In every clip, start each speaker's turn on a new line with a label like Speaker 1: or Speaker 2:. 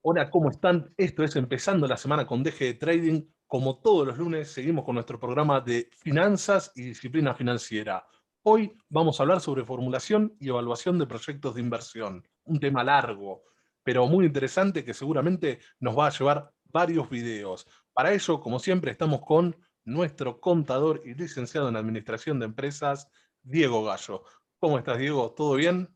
Speaker 1: Hola, ¿cómo están? Esto es Empezando la Semana con DG de Trading. Como todos los lunes, seguimos con nuestro programa de finanzas y disciplina financiera. Hoy vamos a hablar sobre formulación y evaluación de proyectos de inversión. Un tema largo, pero muy interesante que seguramente nos va a llevar varios videos. Para ello, como siempre, estamos con nuestro contador y licenciado en Administración de Empresas, Diego Gallo. ¿Cómo estás, Diego? ¿Todo bien?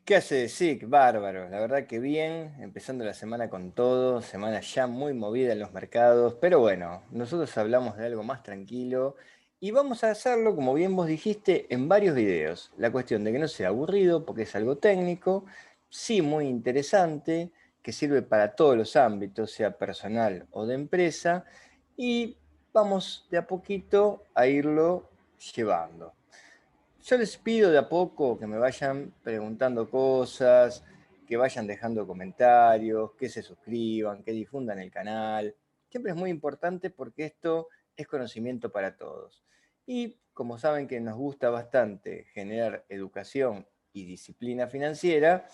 Speaker 2: ¿Qué hace SIC? Bárbaro, la verdad que bien, empezando la semana con todo, semana ya muy movida en los mercados, pero bueno, nosotros hablamos de algo más tranquilo y vamos a hacerlo, como bien vos dijiste, en varios videos. La cuestión de que no sea aburrido, porque es algo técnico, sí muy interesante, que sirve para todos los ámbitos, sea personal o de empresa, y vamos de a poquito a irlo llevando. Yo les pido de a poco que me vayan preguntando cosas, que vayan dejando comentarios, que se suscriban, que difundan el canal. Siempre es muy importante porque esto es conocimiento para todos. Y como saben que nos gusta bastante generar educación y disciplina financiera,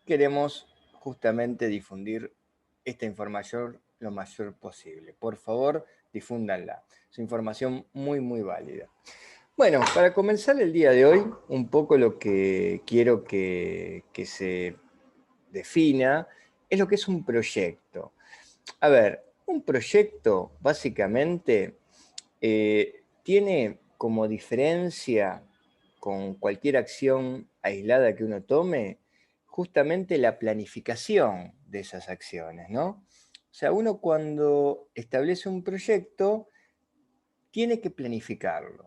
Speaker 2: queremos justamente difundir esta información lo mayor posible. Por favor, difúndanla. Es información muy, muy válida. Bueno, para comenzar el día de hoy, un poco lo que quiero que se defina es lo que es un proyecto. A ver, un proyecto básicamente tiene como diferencia con cualquier acción aislada que uno tome, justamente la planificación de esas acciones, ¿no? O sea, uno cuando establece un proyecto, tiene que planificarlo.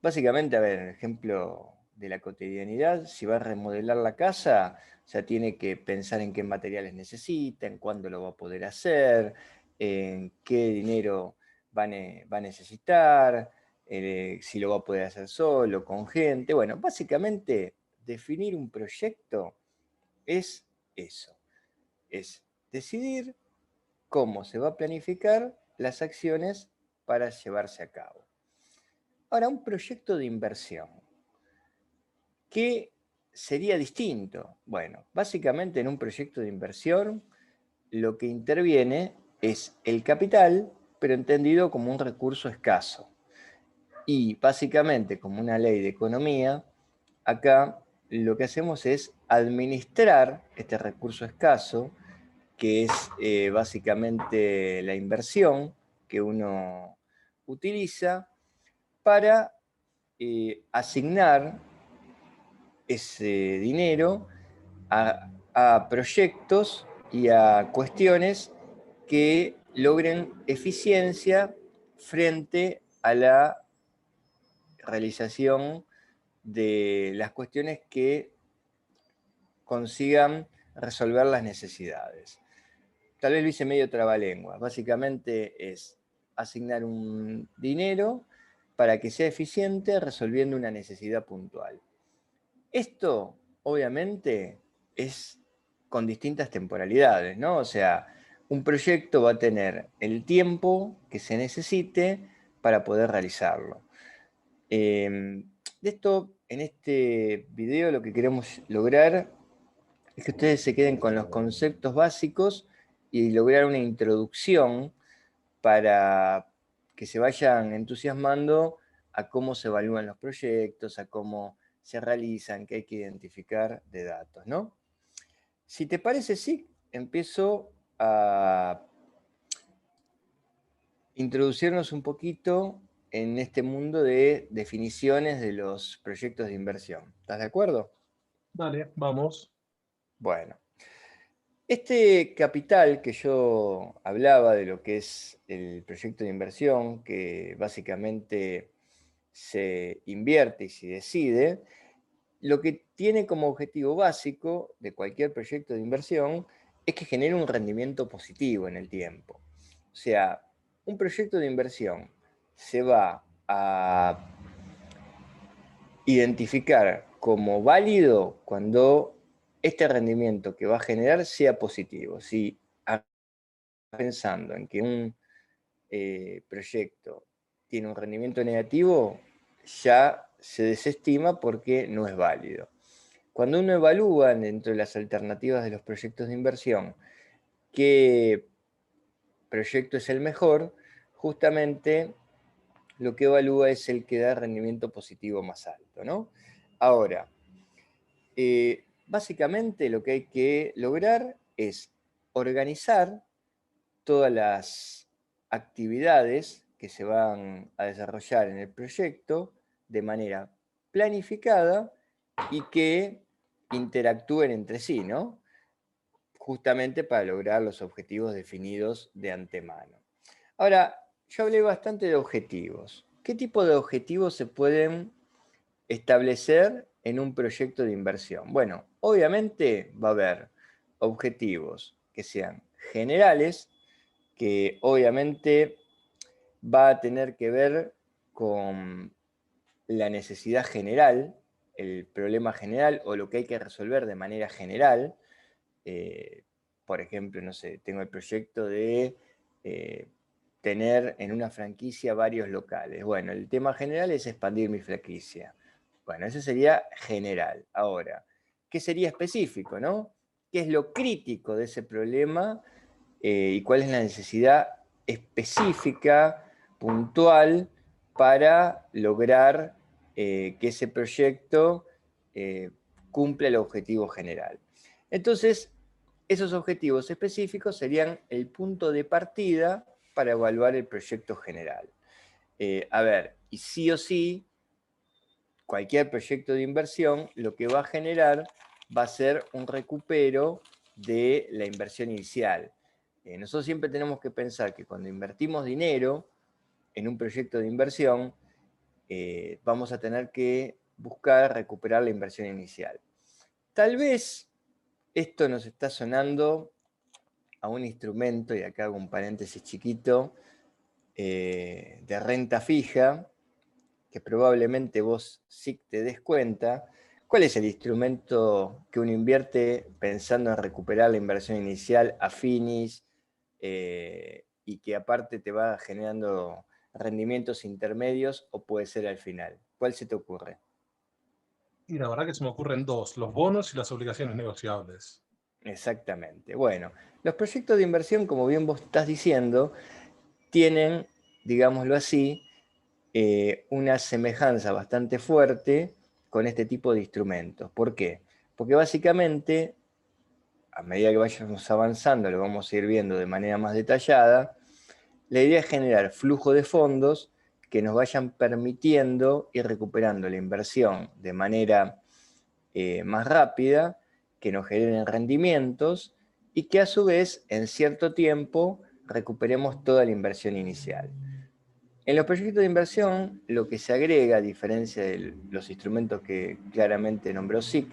Speaker 2: Básicamente, a ver, ejemplo de la cotidianidad, si va a remodelar la casa, ya tiene que pensar en qué materiales necesita, en cuándo lo va a poder hacer, en qué dinero va a necesitar, si lo va a poder hacer solo, con gente. Bueno, básicamente definir un proyecto es eso, es decidir cómo se va a planificar las acciones para llevarse a cabo. Ahora, un proyecto de inversión, ¿qué sería distinto? Bueno, básicamente en un proyecto de inversión lo que interviene es el capital, pero entendido como un recurso escaso. Y básicamente, como una ley de economía, acá lo que hacemos es administrar este recurso escaso, que es básicamente la inversión que uno utiliza para asignar ese dinero a proyectos y a cuestiones que logren eficiencia frente a la realización de las cuestiones que consigan resolver las necesidades. Tal vez lo hice medio trabalengua. Básicamente es asignar un dinero para que sea eficiente resolviendo una necesidad puntual. Esto, obviamente, es con distintas temporalidades, ¿no? O sea, un proyecto va a tener el tiempo que se necesite para poder realizarlo. De esto, en este video, lo que queremos lograr es que ustedes se queden con los conceptos básicos y lograr una introducción para que se vayan entusiasmando a cómo se evalúan los proyectos, a cómo se realizan, qué hay que identificar de datos, ¿no? Si te parece, sí, empiezo a introducirnos un poquito en este mundo de definiciones de los proyectos de inversión. ¿Estás de acuerdo?
Speaker 1: Dale, vamos.
Speaker 2: Bueno, este capital que yo hablaba de lo que es el proyecto de inversión, que básicamente se invierte y se decide, lo que tiene como objetivo básico de cualquier proyecto de inversión es que genere un rendimiento positivo en el tiempo. O sea, un proyecto de inversión se va a identificar como válido cuando este rendimiento que va a generar sea positivo. Si pensando en que un proyecto tiene un rendimiento negativo, ya se desestima porque no es válido. Cuando uno evalúa dentro de las alternativas de los proyectos de inversión qué proyecto es el mejor, justamente lo que evalúa es el que da rendimiento positivo más alto, ¿no? Ahora, básicamente lo que hay que lograr es organizar todas las actividades que se van a desarrollar en el proyecto de manera planificada y que interactúen entre sí, ¿no? Justamente para lograr los objetivos definidos de antemano. Ahora, yo hablé bastante de objetivos. ¿Qué tipo de objetivos se pueden establecer en un proyecto de inversión? Bueno, obviamente va a haber objetivos que sean generales, que obviamente va a tener que ver con la necesidad general, el problema general o lo que hay que resolver de manera general. Por ejemplo, no sé, tengo el proyecto de tener en una franquicia varios locales. Bueno, el tema general es expandir mi franquicia. Bueno, ese sería general. Ahora, ¿qué sería específico, no? ¿Qué es lo crítico de ese problema y cuál es la necesidad específica, puntual, para lograr que ese proyecto cumpla el objetivo general? Entonces, esos objetivos específicos serían el punto de partida para evaluar el proyecto general. A ver, y sí o sí, cualquier proyecto de inversión lo que va a generar va a ser un recupero de la inversión inicial. Nosotros siempre tenemos que pensar que cuando invertimos dinero en un proyecto de inversión, vamos a tener que buscar recuperar la inversión inicial. Tal vez esto nos está sonando a un instrumento, y acá hago un paréntesis chiquito, de renta fija, que probablemente vos sí te des cuenta. ¿Cuál es el instrumento que uno invierte pensando en recuperar la inversión inicial a finis y que aparte te va generando rendimientos intermedios o puede ser al final? ¿Cuál se te ocurre?
Speaker 1: Y la verdad que se me ocurren dos, los bonos y las obligaciones negociables.
Speaker 2: Exactamente. Bueno, los proyectos de inversión, como bien vos estás diciendo, tienen, digámoslo así, una semejanza bastante fuerte con este tipo de instrumentos. ¿Por qué? Porque básicamente, a medida que vayamos avanzando, lo vamos a ir viendo de manera más detallada, la idea es generar flujo de fondos que nos vayan permitiendo ir recuperando la inversión de manera más rápida, que nos generen rendimientos y que a su vez en cierto tiempo recuperemos toda la inversión inicial. En los proyectos de inversión, lo que se agrega, a diferencia de los instrumentos que claramente nombró SIC,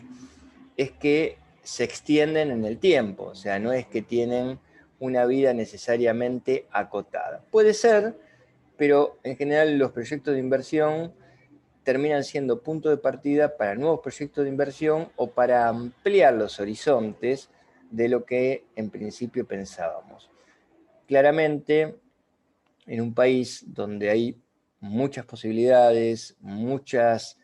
Speaker 2: es que se extienden en el tiempo, o sea, no es que tienen una vida necesariamente acotada. Puede ser, pero en general los proyectos de inversión terminan siendo punto de partida para nuevos proyectos de inversión o para ampliar los horizontes de lo que en principio pensábamos. Claramente, en un país donde hay muchas posibilidades, muchas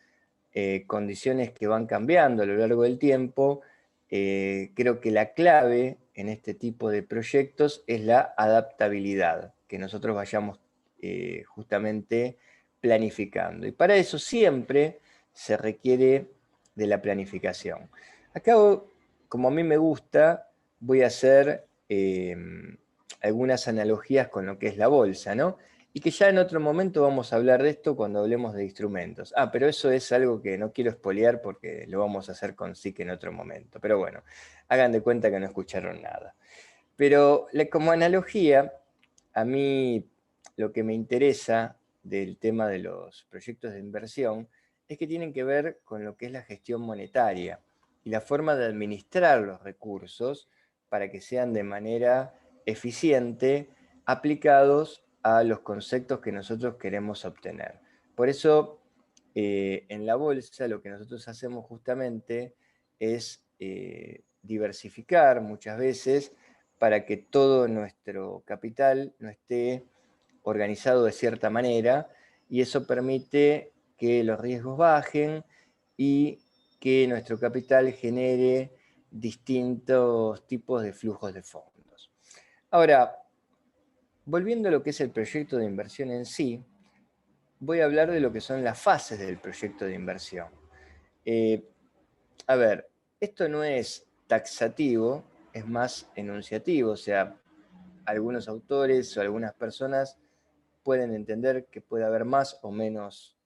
Speaker 2: condiciones que van cambiando a lo largo del tiempo, creo que la clave en este tipo de proyectos es la adaptabilidad, que nosotros vayamos justamente planificando. Y para eso siempre se requiere de la planificación. Acá, como a mí me gusta, voy a hacer algunas analogías con lo que es la bolsa, ¿no? Y que ya en otro momento vamos a hablar de esto cuando hablemos de instrumentos. Ah, pero eso es algo que no quiero espolear porque lo vamos a hacer con SIC en otro momento. Pero bueno, hagan de cuenta que no escucharon nada. Pero como analogía, a mí lo que me interesa del tema de los proyectos de inversión es que tienen que ver con lo que es la gestión monetaria y la forma de administrar los recursos para que sean de manera eficiente aplicados a los conceptos que nosotros queremos obtener. Por eso, en la bolsa lo que nosotros hacemos justamente es diversificar muchas veces para que todo nuestro capital no esté organizado de cierta manera y eso permite que los riesgos bajen y que nuestro capital genere distintos tipos de flujos de fondos. Ahora, volviendo a lo que es el proyecto de inversión en sí, voy a hablar de lo que son las fases del proyecto de inversión. A ver, esto no es taxativo, es más enunciativo, o sea, algunos autores o algunas personas pueden entender que puede haber más o menos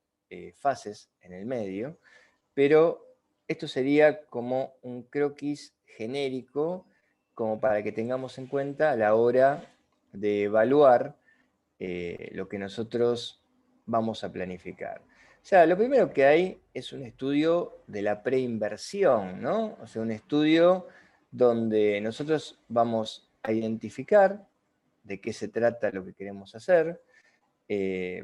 Speaker 2: fases en el medio, pero esto sería como un croquis genérico, como para que tengamos en cuenta a la hora de evaluar lo que nosotros vamos a planificar. O sea, lo primero que hay es un estudio de la preinversión, ¿no? O sea, un estudio donde nosotros vamos a identificar de qué se trata lo que queremos hacer,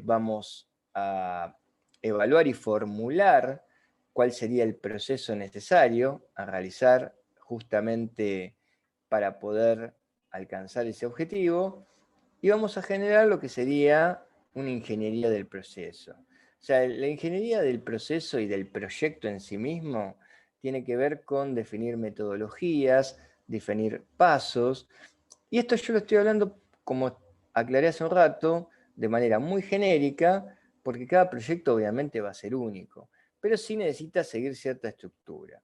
Speaker 2: vamos a evaluar y formular cuál sería el proceso necesario a realizar justamente para poder alcanzar ese objetivo y vamos a generar lo que sería una ingeniería del proceso. O sea, la ingeniería del proceso y del proyecto en sí mismo tiene que ver con definir metodologías, definir pasos, y esto yo lo estoy hablando, como aclaré hace un rato, de manera muy genérica, porque cada proyecto obviamente va a ser único, pero sí necesita seguir cierta estructura.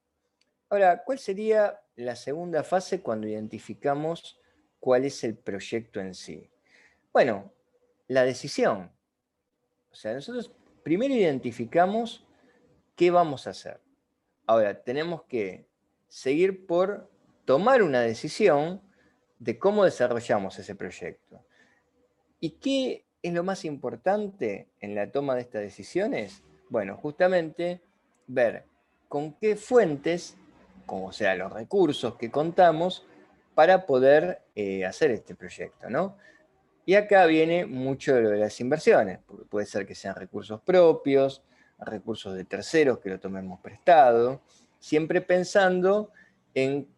Speaker 2: Ahora, ¿cuál sería la segunda fase cuando identificamos cuál es el proyecto en sí? Bueno, la decisión. O sea, nosotros primero identificamos qué vamos a hacer. Ahora, tenemos que seguir por tomar una decisión de cómo desarrollamos ese proyecto. ¿Y qué es lo más importante en la toma de estas decisiones? Bueno, justamente ver con qué fuentes, como sea los recursos que contamos, para poder hacer este proyecto, ¿no? Y acá viene mucho de lo de las inversiones, porque puede ser que sean recursos propios, recursos de terceros que lo tomemos prestado, siempre pensando en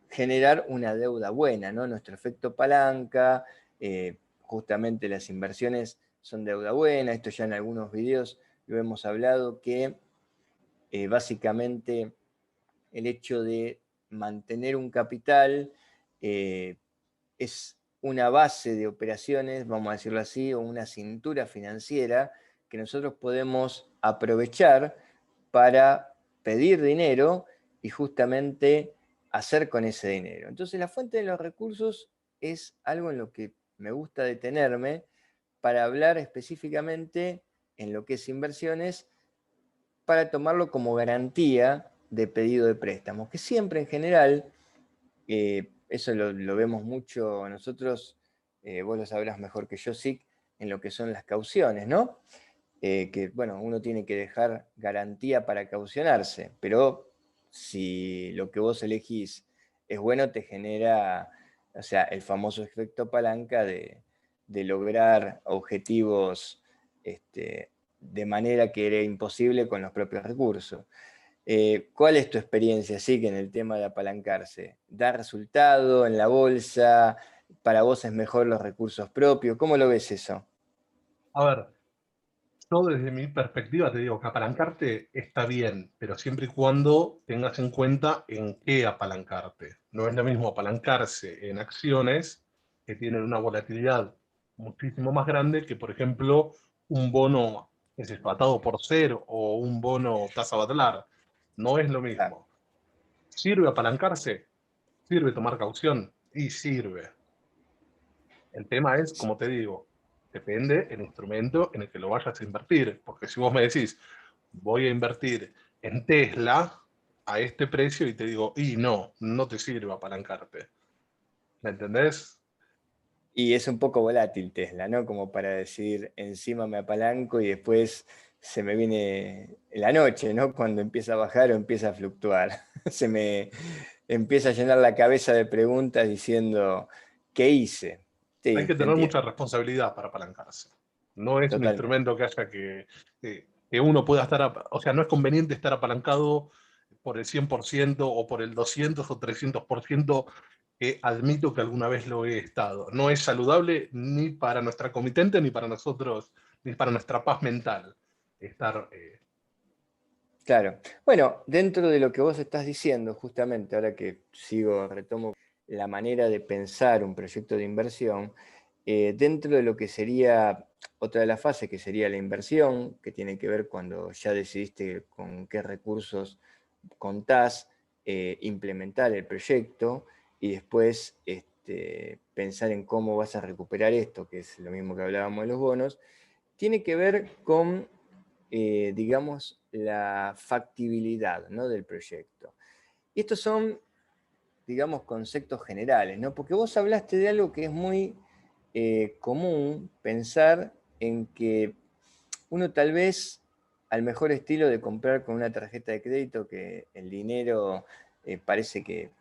Speaker 2: generar una deuda buena, ¿no? Nuestro efecto palanca, justamente las inversiones son deuda buena, esto ya en algunos videos lo hemos hablado, que básicamente el hecho de mantener un capital es una base de operaciones, vamos a decirlo así, o una cintura financiera que nosotros podemos aprovechar para pedir dinero y justamente hacer con ese dinero. Entonces la fuente de los recursos es algo en lo que me gusta detenerme para hablar específicamente en lo que es inversiones, para tomarlo como garantía de pedido de préstamos, que siempre en general eso lo vemos mucho nosotros, vos lo sabrás mejor que yo, sí, en lo que son las cauciones, ¿no? Que, bueno, uno tiene que dejar garantía para caucionarse, pero si lo que vos elegís es bueno, te genera, o sea, el famoso efecto palanca de lograr objetivos de manera que era imposible con los propios recursos. ¿Cuál es tu experiencia, sí, que en el tema de apalancarse? ¿Da resultado en la bolsa? ¿Para vos es mejor los recursos propios? ¿Cómo lo ves eso?
Speaker 1: A ver, yo desde mi perspectiva te digo que apalancarte está bien, pero siempre y cuando tengas en cuenta en qué apalancarte. No es lo mismo apalancarse en acciones que tienen una volatilidad muchísimo más grande que, por ejemplo, un bono que es atado por cero o un bono tasa Batlar. No es lo
Speaker 2: Claro.
Speaker 1: mismo. ¿Sirve apalancarse? ¿Sirve tomar caución? Y sirve. El tema es, como te digo, depende el instrumento en el que lo vayas a invertir. Porque si vos me decís, voy a invertir en Tesla a este precio y te digo, y no, no te sirve apalancarte. ¿Me entendés?
Speaker 2: Y es un poco volátil Tesla, ¿no? Como para decir, encima me apalanco y después se me viene la noche, ¿no? Cuando empieza a bajar o empieza a fluctuar. Se me empieza a llenar la cabeza de preguntas diciendo, ¿qué hice?
Speaker 1: Hay
Speaker 2: Sí,
Speaker 1: que
Speaker 2: te
Speaker 1: tener mucha
Speaker 2: entiendo,
Speaker 1: responsabilidad para apalancarse. No es un
Speaker 2: totalmente.
Speaker 1: instrumento que haya que uno pueda estar, o sea, no es conveniente estar apalancado por el 100% o por el 200 o 300%, que admito que alguna vez lo he estado. No es saludable ni para nuestra comitente, ni para nosotros, ni para nuestra paz mental estar.
Speaker 2: Claro. Bueno, dentro de lo que vos estás diciendo, justamente, ahora que retomo la manera de pensar un proyecto de inversión, dentro de lo que sería otra de las fases, que sería la inversión, que tiene que ver cuando ya decidiste con qué recursos contás, implementar el proyecto y después pensar en cómo vas a recuperar esto, que es lo mismo que hablábamos de los bonos, tiene que ver con, digamos, la factibilidad, ¿no?, del proyecto. Y estos son, digamos, conceptos generales, ¿no? Porque vos hablaste de algo que es muy común pensar en que uno tal vez, al mejor estilo de comprar con una tarjeta de crédito, que el dinero parece que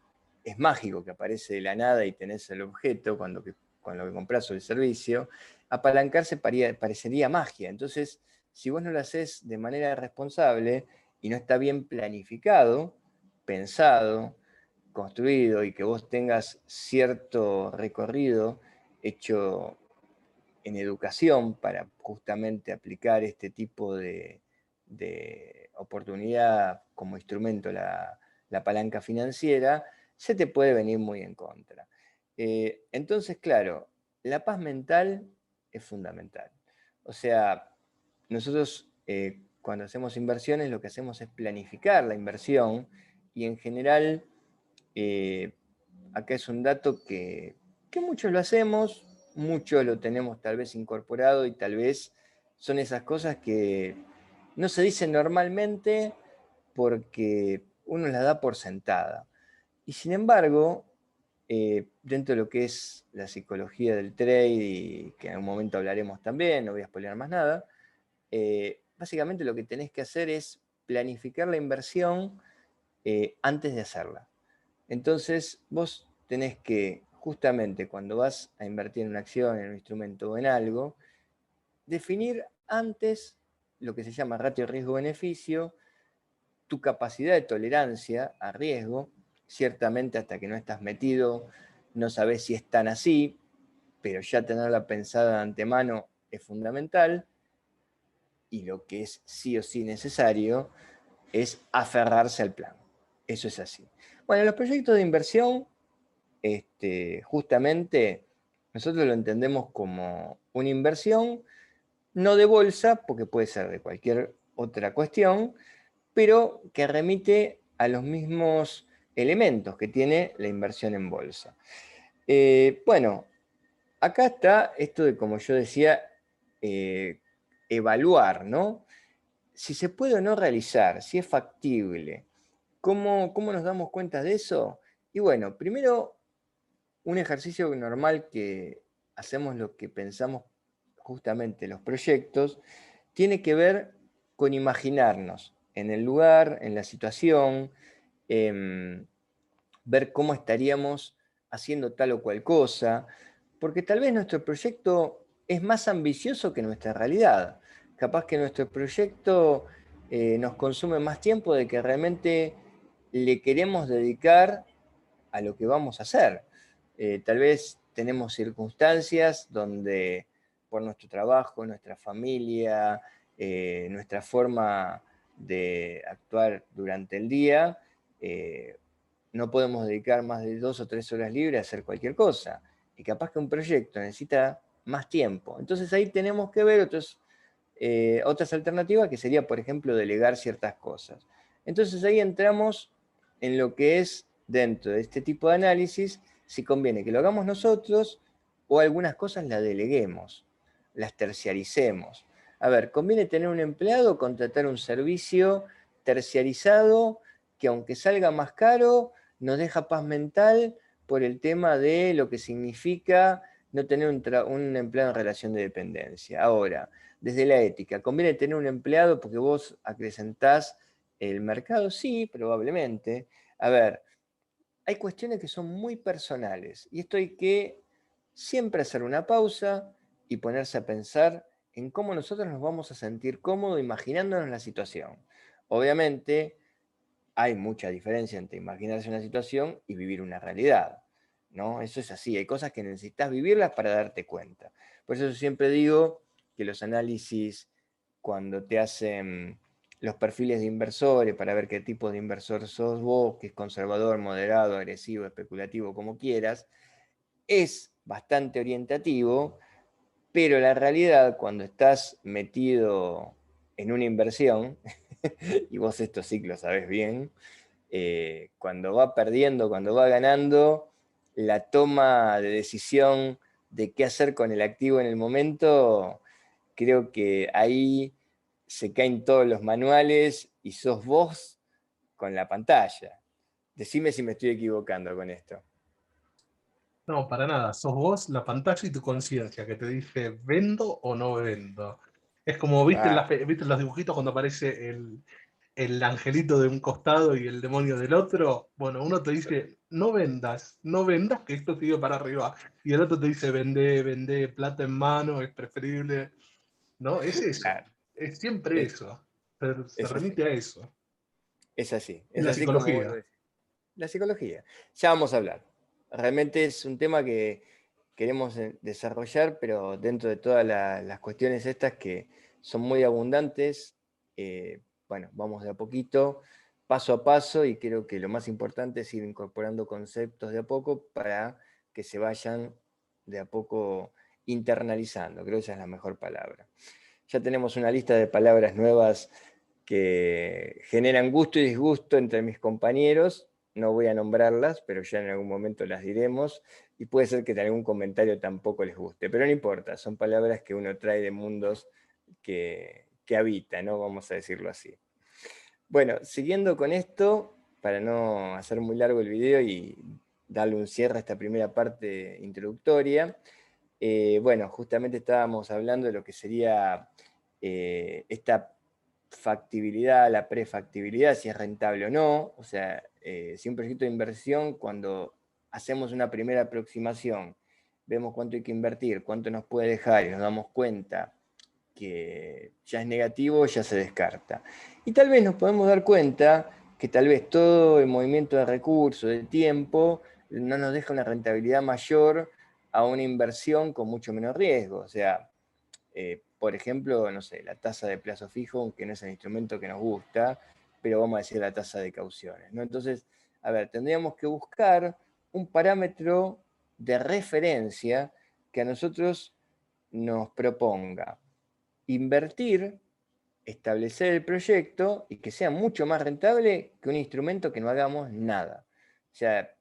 Speaker 2: es mágico, que aparece de la nada y tenés el objeto con lo que compras o el servicio, apalancarse parecería magia. Entonces, si vos no lo haces de manera responsable y no está bien planificado, pensado, construido, y que vos tengas cierto recorrido hecho en educación para justamente aplicar este tipo de oportunidad como instrumento, la palanca financiera, se te puede venir muy en contra. Entonces, claro, la paz mental es fundamental. O sea, nosotros cuando hacemos inversiones lo que hacemos es planificar la inversión y en general, eh, acá es un dato que muchos lo hacemos, muchos lo tenemos tal vez incorporado y tal vez son esas cosas que no se dicen normalmente porque uno las da por sentada. Y sin embargo, dentro de lo que es la psicología del trade, y que en algún momento hablaremos también, no voy a spoilear más nada, básicamente lo que tenés que hacer es planificar la inversión antes de hacerla. Entonces, vos tenés que, justamente cuando vas a invertir en una acción, en un instrumento o en algo, definir antes lo que se llama ratio riesgo-beneficio, tu capacidad de tolerancia a riesgo. Ciertamente hasta que no estás metido, no sabes si es tan así, pero ya tenerla pensada de antemano es fundamental. Y lo que es sí o sí necesario es aferrarse al plan. Eso es así. Bueno, los proyectos de inversión, justamente nosotros lo entendemos como una inversión, no de bolsa, porque puede ser de cualquier otra cuestión, pero que remite a los mismos elementos que tiene la inversión en bolsa. Bueno, acá está esto de, como yo decía, evaluar, ¿no? Si se puede o no realizar, si es factible. ¿Cómo nos damos cuenta de eso? Y bueno, primero, un ejercicio normal que hacemos lo que pensamos justamente los proyectos, tiene que ver con imaginarnos en el lugar, en la situación, ver cómo estaríamos haciendo tal o cual cosa, porque tal vez nuestro proyecto es más ambicioso que nuestra realidad. Capaz que nuestro proyecto nos consume más tiempo de que realmente le queremos dedicar a lo que vamos a hacer. Tal vez tenemos circunstancias donde por nuestro trabajo, nuestra familia, nuestra forma de actuar durante el día, no podemos dedicar más de 2 o 3 horas libres a hacer cualquier cosa. Y capaz que un proyecto necesita más tiempo. Entonces ahí tenemos que ver otras alternativas, que sería, por ejemplo, delegar ciertas cosas. Entonces ahí entramos en lo que es, dentro de este tipo de análisis, si conviene que lo hagamos nosotros o algunas cosas las deleguemos, las terciaricemos. A ver, ¿conviene tener un empleado o contratar un servicio terciarizado que, aunque salga más caro, nos deja paz mental por el tema de lo que significa no tener un empleado en relación de dependencia? Ahora, desde la ética, ¿conviene tener un empleado porque vos acrecentás el mercado? Sí, probablemente. A ver, hay cuestiones que son muy personales y esto hay que siempre hacer una pausa y ponerse a pensar en cómo nosotros nos vamos a sentir cómodos imaginándonos la situación. Obviamente, hay mucha diferencia entre imaginarse una situación y vivir una realidad, ¿no? Eso es así, hay cosas que necesitas vivirlas para darte cuenta. Por eso siempre digo que los análisis, cuando te hacen los perfiles de inversores para ver qué tipo de inversor sos vos, que es conservador, moderado, agresivo, especulativo, como quieras. Es bastante orientativo, pero la realidad, cuando estás metido en una inversión, y vos esto sí que lo sabés bien, cuando va perdiendo, cuando va ganando, la toma de decisión de qué hacer con el activo en el momento, creo que ahí se caen todos los manuales y sos vos con la pantalla. Decime si me estoy equivocando con esto.
Speaker 1: No, para nada. Sos vos, la pantalla y tu conciencia que te dice, ¿vendo o no vendo? Es como, ¿viste,
Speaker 2: Ah,
Speaker 1: ¿viste los dibujitos cuando aparece el angelito de un costado y el demonio del otro? Bueno, uno te dice, no vendas, que esto sigue para arriba. Y el otro te dice, vende, vende, plata en mano, es preferible. ¿No? Es eso.
Speaker 2: claro,
Speaker 1: Es siempre
Speaker 2: es,
Speaker 1: eso. Se
Speaker 2: es así,
Speaker 1: remite a eso. Es
Speaker 2: es
Speaker 1: la
Speaker 2: así como vos lo
Speaker 1: psicología.
Speaker 2: decís. La psicología. Ya vamos a hablar. Realmente es un tema que queremos desarrollar, pero dentro de todas las cuestiones estas que son muy abundantes, bueno, vamos de a poquito, paso a paso, y creo que lo más importante es ir incorporando conceptos de a poco para que se vayan de a poco internalizando. Creo que esa es la mejor palabra. Ya tenemos una lista de palabras nuevas que generan gusto y disgusto entre mis compañeros. No voy a nombrarlas, pero ya en algún momento las diremos. Y puede ser que en algún comentario tampoco les guste, pero no importa, son palabras que uno trae de mundos que habita, ¿no? Vamos a decirlo así. Bueno, siguiendo con esto, para no hacer muy largo el video y darle un cierre a esta primera parte introductoria, bueno, justamente estábamos hablando de lo que sería esta factibilidad, la prefactibilidad, si es rentable o no. O sea, si un proyecto de inversión, cuando hacemos una primera aproximación, vemos cuánto hay que invertir, cuánto nos puede dejar y nos damos cuenta que ya es negativo, ya se descarta. Y tal vez nos podemos dar cuenta que tal vez todo el movimiento de recursos, de tiempo, no nos deja una rentabilidad mayor a una inversión con mucho menos riesgo. O sea, por ejemplo, no sé, la tasa de plazo fijo, aunque no es el instrumento que nos gusta, pero vamos a decir la tasa de cauciones, ¿no? Entonces, a ver, tendríamos que buscar un parámetro de referencia que a nosotros nos proponga invertir, establecer el proyecto y que sea mucho más rentable que un instrumento que no hagamos nada. O sea,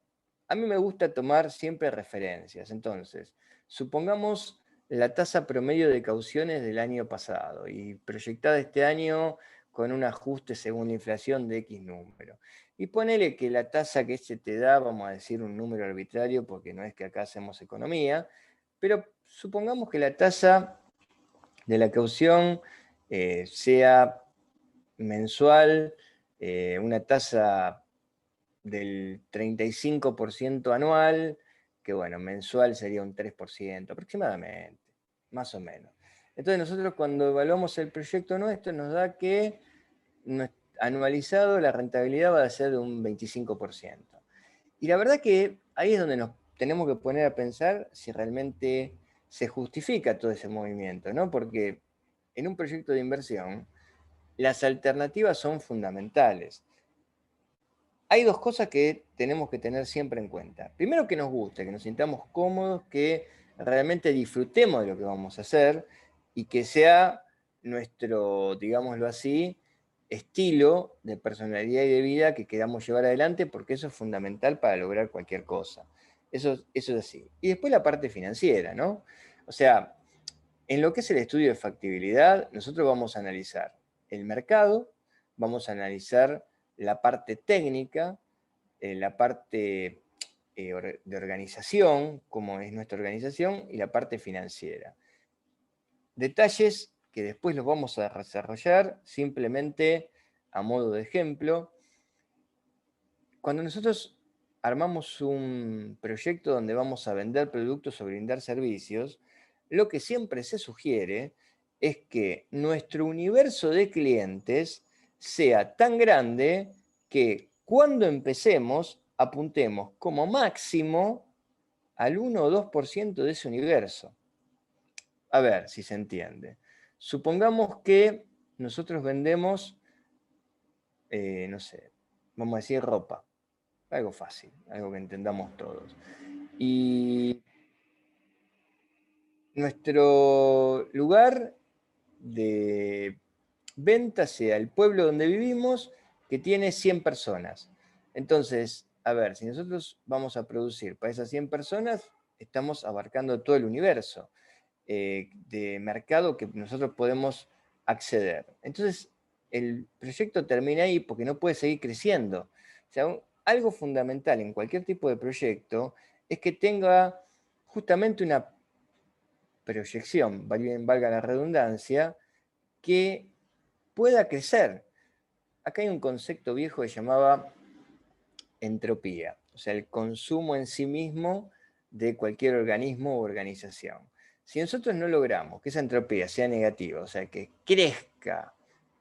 Speaker 2: a mí me gusta tomar siempre referencias. Entonces, supongamos la tasa promedio de cauciones del año pasado y proyectada este año con un ajuste según la inflación de X número. Y ponele que la tasa que se te da, vamos a decir un número arbitrario porque no es que acá hacemos economía, pero supongamos que la tasa de la caución sea mensual, una tasa del 35% anual, que bueno, mensual sería un 3% aproximadamente, más o menos. Entonces nosotros cuando evaluamos el proyecto nuestro nos da que anualizado la rentabilidad va a ser de un 25%. Y la verdad que ahí es donde nos tenemos que poner a pensar si realmente se justifica todo ese movimiento, ¿no? Porque en un proyecto de inversión, las alternativas son fundamentales. Hay dos cosas que tenemos que tener siempre en cuenta. Primero, que nos guste, que nos sintamos cómodos, que realmente disfrutemos de lo que vamos a hacer y que sea nuestro, digámoslo así, estilo de personalidad y de vida que queramos llevar adelante, porque eso es fundamental para lograr cualquier cosa. Eso es así. Y después la parte financiera, ¿no? O sea, en lo que es el estudio de factibilidad, nosotros vamos a analizar el mercado, vamos a analizar la parte técnica, la parte de organización, cómo es nuestra organización, y la parte financiera. Detalles que después los vamos a desarrollar simplemente a modo de ejemplo. Cuando nosotros armamos un proyecto donde vamos a vender productos o brindar servicios, lo que siempre se sugiere es que nuestro universo de clientes sea tan grande que cuando empecemos apuntemos como máximo al 1 o 2% de ese universo. A ver si se entiende. Supongamos que nosotros vendemos no sé, vamos a decir ropa, algo fácil, algo que entendamos todos. Y nuestro lugar de venta sea el pueblo donde vivimos, que tiene 100 personas. Entonces, a ver, si nosotros vamos a producir para esas 100 personas, estamos abarcando todo el universo de mercado que nosotros podemos acceder. Entonces, el proyecto termina ahí porque no puede seguir creciendo. O sea, algo fundamental en cualquier tipo de proyecto es que tenga justamente una proyección, valga la redundancia, que pueda crecer. Acá hay un concepto viejo que llamaba entropía, o sea, el consumo en sí mismo de cualquier organismo o organización. Si nosotros no logramos que esa entropía sea negativa, o sea, que crezca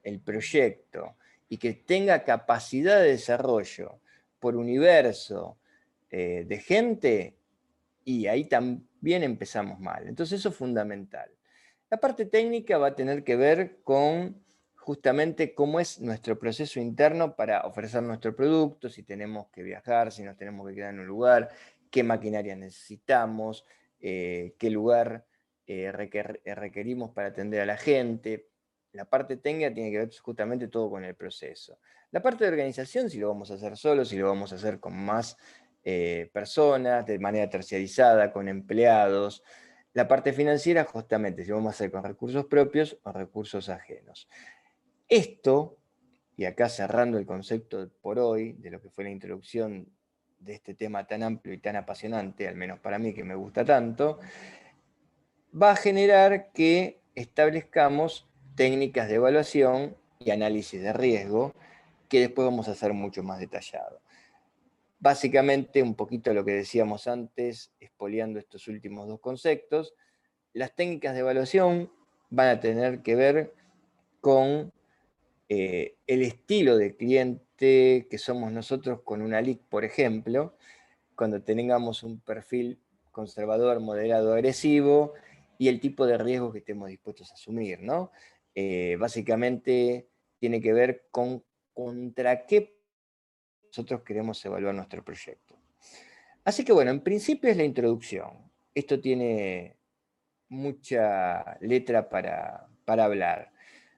Speaker 2: el proyecto y que tenga capacidad de desarrollo por universo de gente, y ahí también empezamos mal. Entonces eso es fundamental. La parte técnica va a tener que ver con justamente cómo es nuestro proceso interno para ofrecer nuestro producto, si tenemos que viajar, si nos tenemos que quedar en un lugar, qué maquinaria necesitamos, qué lugar requerimos para atender a la gente. La parte técnica tiene que ver justamente todo con el proceso. La parte de organización, si lo vamos a hacer solo, si lo vamos a hacer con más personas, de manera terciarizada, con empleados. La parte financiera, justamente, si vamos a hacer con recursos propios o recursos ajenos. Esto, y acá cerrando el concepto por hoy, de lo que fue la introducción de este tema tan amplio y tan apasionante, al menos para mí que me gusta tanto, va a generar que establezcamos técnicas de evaluación y análisis de riesgo que después vamos a hacer mucho más detallado. Básicamente, un poquito lo que decíamos antes, expoliando estos últimos dos conceptos, las técnicas de evaluación van a tener que ver con el estilo de cliente que somos nosotros con una LIC, por ejemplo, cuando tengamos un perfil conservador, moderado, agresivo y el tipo de riesgo que estemos dispuestos a asumir, ¿no? Básicamente tiene que ver con contra qué nosotros queremos evaluar nuestro proyecto. Así que bueno, en principio es la introducción. Esto tiene mucha letra para hablar.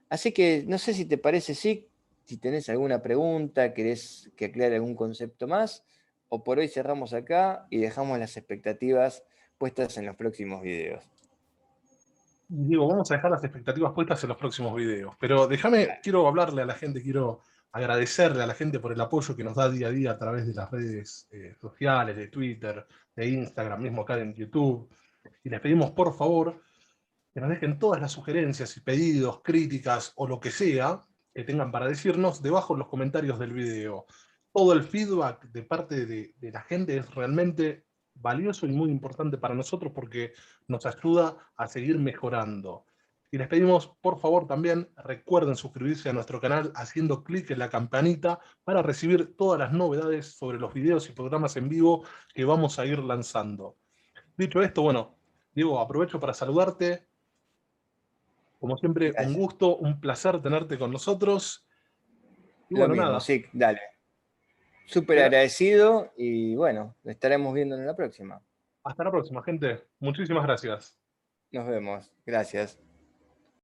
Speaker 2: Así que no sé si te parece, sí, si tenés alguna pregunta, querés que aclare algún concepto más, o por hoy cerramos acá y dejamos las expectativas puestas en los próximos videos.
Speaker 1: Digo, vamos a dejar las expectativas puestas en los próximos videos, pero déjame, quiero hablarle a la gente, quiero agradecerle a la gente por el apoyo que nos da día a día a través de las redes sociales, de Twitter, de Instagram, mismo acá en YouTube. Y les pedimos, por favor, que nos dejen todas las sugerencias y pedidos, críticas o lo que sea que tengan para decirnos debajo en los comentarios del video. Todo el feedback de parte de la gente es realmente valioso y muy importante para nosotros porque nos ayuda a seguir mejorando. Y les pedimos, por favor, también recuerden suscribirse a nuestro canal haciendo clic en la campanita para recibir todas las novedades sobre los videos y programas en vivo que vamos a ir lanzando. Dicho esto, bueno, Diego, aprovecho para saludarte. Como siempre, un
Speaker 2: Gracias.
Speaker 1: gusto, un placer tenerte con nosotros. Y
Speaker 2: Lo
Speaker 1: bueno,
Speaker 2: mismo,
Speaker 1: nada,
Speaker 2: sí, dale. Súper
Speaker 1: queda-
Speaker 2: agradecido y bueno, nos estaremos viendo en la próxima.
Speaker 1: hasta la próxima, gente. Muchísimas gracias.
Speaker 2: Nos vemos. Gracias.